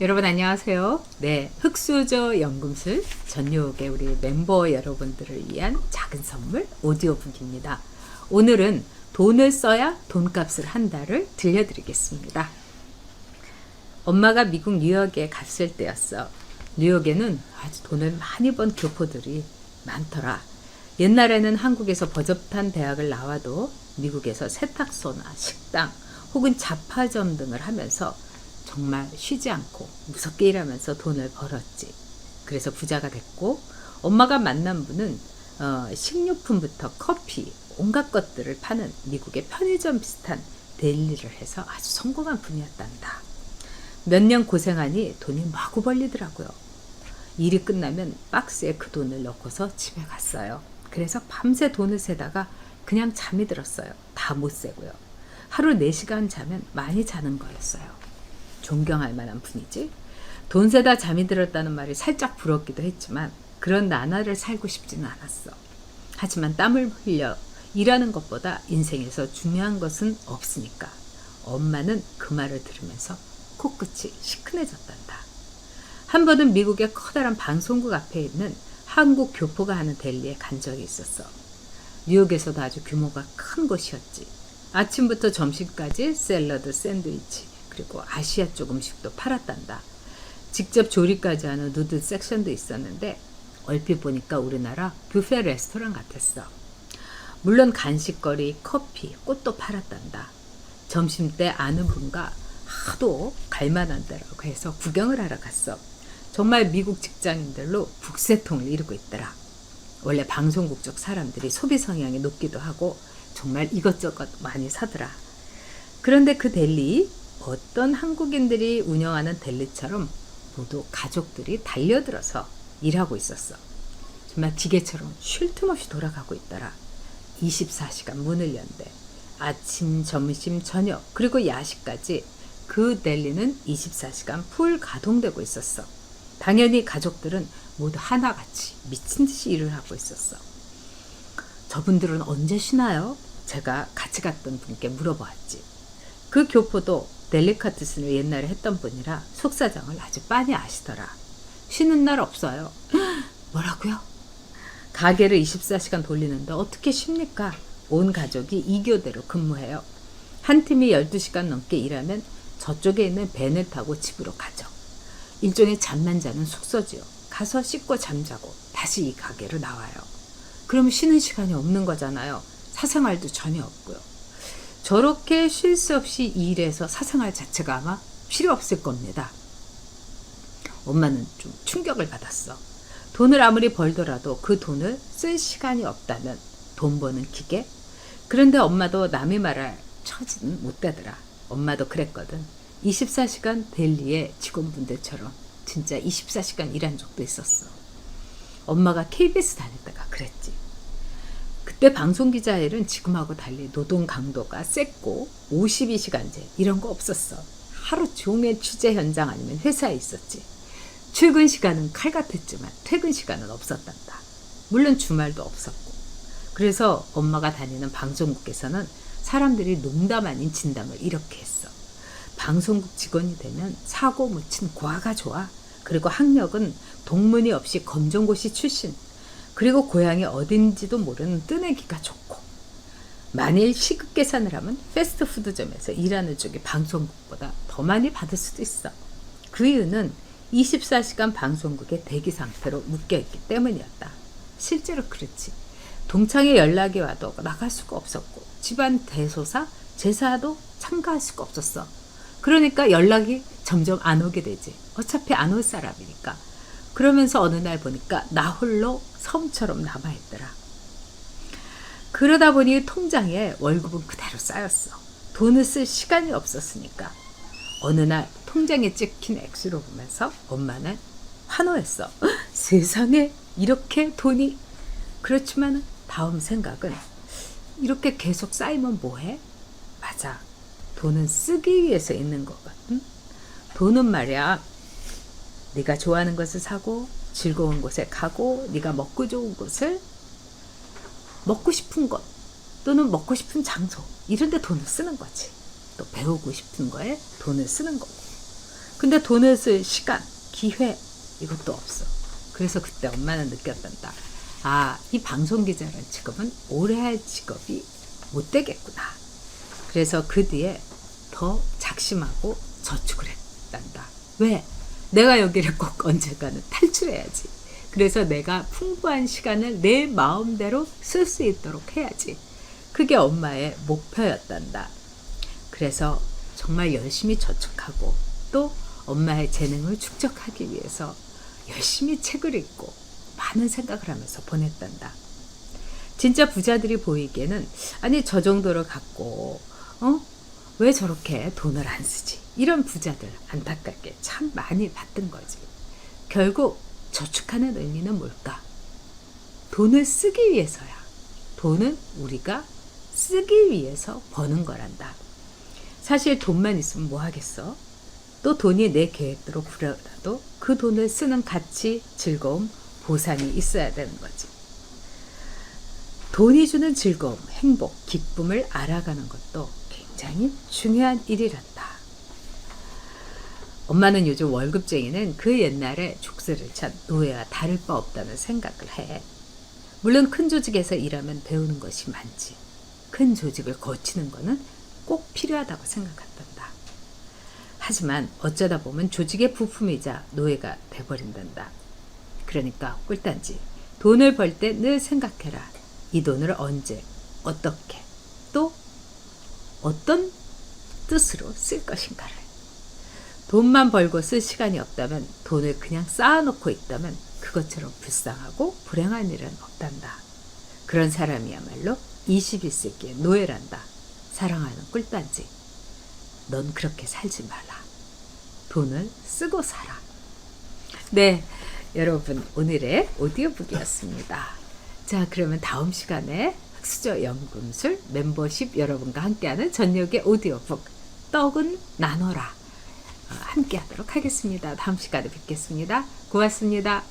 여러분 안녕하세요. 네, 흑수저 연금술 전유혹의 우리 멤버 여러분들을 위한 작은 선물 오디오북입니다. 오늘은 돈을 써야 돈값을 한다를 들려드리겠습니다. 엄마가 미국 뉴욕에 갔을 때였어. 뉴욕에는 아주 돈을 많이 번 교포들이 많더라. 옛날에는 한국에서 버젓한 대학을 나와도 미국에서 세탁소나 식당 혹은 잡화점 등을 하면서 정말 쉬지 않고 무섭게 일하면서 돈을 벌었지. 그래서 부자가 됐고, 엄마가 만난 분은 식료품부터 커피, 온갖 것들을 파는 미국의 편의점 비슷한 데일리를 해서 아주 성공한 분이었단다. 몇 년 고생하니 돈이 마구 벌리더라고요. 일이 끝나면 박스에 그 돈을 넣고서 집에 갔어요. 그래서 밤새 돈을 세다가 그냥 잠이 들었어요. 다 못 세고요. 하루 4시간 자면 많이 자는 거였어요. 존경할 만한 분이지. 돈 세다 잠이 들었다는 말이 살짝 부럽기도 했지만 그런 나날을 살고 싶지는 않았어. 하지만 땀을 흘려 일하는 것보다 인생에서 중요한 것은 없으니까 엄마는 그 말을 들으면서 코끝이 시큰해졌단다. 한 번은 미국의 커다란 방송국 앞에 있는 한국 교포가 하는 델리에 간 적이 있었어. 뉴욕에서도 아주 규모가 큰 곳이었지. 아침부터 점심까지 샐러드, 샌드위치, 그리고 아시아 쪽 음식도 팔았단다. 직접 조리까지 하는 누드 섹션도 있었는데 얼핏 보니까 우리나라 뷔페 레스토랑 같았어. 물론 간식거리, 커피, 꽃도 팔았단다. 점심때 아는 분과 하도 갈만한 데라고 해서 구경을 하러 갔어. 정말 미국 직장인들로 북새통을 이루고 있더라. 원래 방송국 쪽 사람들이 소비 성향이 높기도 하고 정말 이것저것 많이 사더라. 그런데 그 델리, 어떤 한국인들이 운영하는 델리처럼 모두 가족들이 달려들어서 일하고 있었어. 정말 기계처럼 쉴 틈 없이 돌아가고 있더라. 24시간 문을 연대. 아침, 점심, 저녁, 그리고 야식까지 그 델리는 24시간 풀 가동되고 있었어. 당연히 가족들은 모두 하나같이 미친 듯이 일을 하고 있었어. 저분들은 언제 쉬나요? 제가 같이 갔던 분께 물어보았지. 그 교포도 델리카테슨을 옛날에 했던 분이라 속사정을 아주 빤히 아시더라. 쉬는 날 없어요. 뭐라고요? 가게를 24시간 돌리는데 어떻게 쉽니까? 온 가족이 2교대로 근무해요. 한 팀이 12시간 넘게 일하면 저쪽에 있는 밴을 타고 집으로 가죠. 일종의 잠만 자는 숙소지요. 가서 씻고 잠자고 다시 이 가게로 나와요. 그럼 쉬는 시간이 없는 거잖아요. 사생활도 전혀 없고요. 저렇게 쉴 새 없이 일해서 사생활 자체가 아마 필요 없을 겁니다. 엄마는 좀 충격을 받았어. 돈을 아무리 벌더라도 그 돈을 쓸 시간이 없다면 돈 버는 기계? 그런데 엄마도 남이 말할 처지는 못 되더라. 엄마도 그랬거든. 24시간 델리의 직원분들처럼 진짜 24시간 일한 적도 있었어. 엄마가 KBS 다닐 때가 그랬지. 그때 방송기자 일은 지금하고 달리 노동 강도가 셌고 52시간제 이런 거 없었어. 하루 종일 취재 현장 아니면 회사에 있었지. 출근 시간은 칼 같았지만 퇴근 시간은 없었단다. 물론 주말도 없었고. 그래서 엄마가 다니는 방송국에서는 사람들이 농담 아닌 진담을 이렇게 했어. 방송국 직원이 되면 사고 묻힌 과가 좋아. 그리고 학력은 동문이 없이 검정고시 출신. 그리고 고향이 어딘지도 모르는 뜨내기가 좋고, 만일 시급 계산을 하면 패스트푸드점에서 일하는 쪽이 방송국보다 더 많이 받을 수도 있어. 그 이유는 24시간 방송국의 대기 상태로 묶여있기 때문이었다. 실제로 그렇지. 동창회 연락이 와도 나갈 수가 없었고 집안 대소사, 제사도 참가할 수가 없었어. 그러니까 연락이 점점 안 오게 되지. 어차피 안 올 사람이니까. 그러면서 어느 날 보니까 나 홀로 섬처럼 남아있더라. 그러다 보니 통장에 월급은 그대로 쌓였어. 돈을 쓸 시간이 없었으니까. 어느 날 통장에 찍힌 액수를 보면서 엄마는 환호했어. 세상에 이렇게 돈이. 그렇지만 다음 생각은 이렇게 계속 쌓이면 뭐해? 맞아. 돈은 쓰기 위해서 있는 거거든. 돈은 말이야. 네가 좋아하는 것을 사고 즐거운 곳에 가고 네가 먹고 좋은 곳을 먹고 싶은 것 또는 먹고 싶은 장소 이런 데 돈을 쓰는 거지. 또 배우고 싶은 거에 돈을 쓰는 거고. 근데 돈을 쓸 시간, 기회 이것도 없어. 그래서 그때 엄마는 느꼈단다. 아, 이 방송기자라는 직업은 오래 할 직업이 못 되겠구나. 그래서 그 뒤에 더 작심하고 저축을 했단다. 왜? 내가 여기를 꼭 언젠가는 탈출해야지. 그래서 내가 풍부한 시간을 내 마음대로 쓸 수 있도록 해야지. 그게 엄마의 목표였단다. 그래서 정말 열심히 저축하고 또 엄마의 재능을 축적하기 위해서 열심히 책을 읽고 많은 생각을 하면서 보냈단다. 진짜 부자들이 보이기에는 아니 저 정도를 갖고 왜 저렇게 돈을 안 쓰지? 이런 부자들 안타깝게 참 많이 봤던 거지. 결국 저축하는 의미는 뭘까? 돈을 쓰기 위해서야. 돈은 우리가 쓰기 위해서 버는 거란다. 사실 돈만 있으면 뭐 하겠어? 또 돈이 내 계획대로 굴러라도 그 돈을 쓰는 가치, 즐거움, 보상이 있어야 되는 거지. 돈이 주는 즐거움, 행복, 기쁨을 알아가는 것도 굉장히 중요한 일이란다. 엄마는 요즘 월급쟁이는 그 옛날에 족쇄를 찬 노예와 다를 바 없다는 생각을 해. 물론 큰 조직에서 일하면 배우는 것이 많지. 큰 조직을 거치는 거는 꼭 필요하다고 생각한단다. 하지만 어쩌다 보면 조직의 부품이자 노예가 돼버린단다. 그러니까 꿀단지, 돈을 벌 때 늘 생각해라. 이 돈을 언제, 어떻게, 또 어떤 뜻으로 쓸 것인가를. 돈만 벌고 쓸 시간이 없다면, 돈을 그냥 쌓아놓고 있다면 그것처럼 불쌍하고 불행한 일은 없단다. 그런 사람이야말로 21세기의 노예란다. 사랑하는 꿀단지, 넌 그렇게 살지 말라. 돈을 쓰고 살아. 네, 여러분 오늘의 오디오북이었습니다. 자, 그러면 다음 시간에 흑수저 연금술 멤버십 여러분과 함께하는 저녁의 오디오북 떡은 나눠라 함께 하도록 하겠습니다. 다음 시간에 뵙겠습니다. 고맙습니다.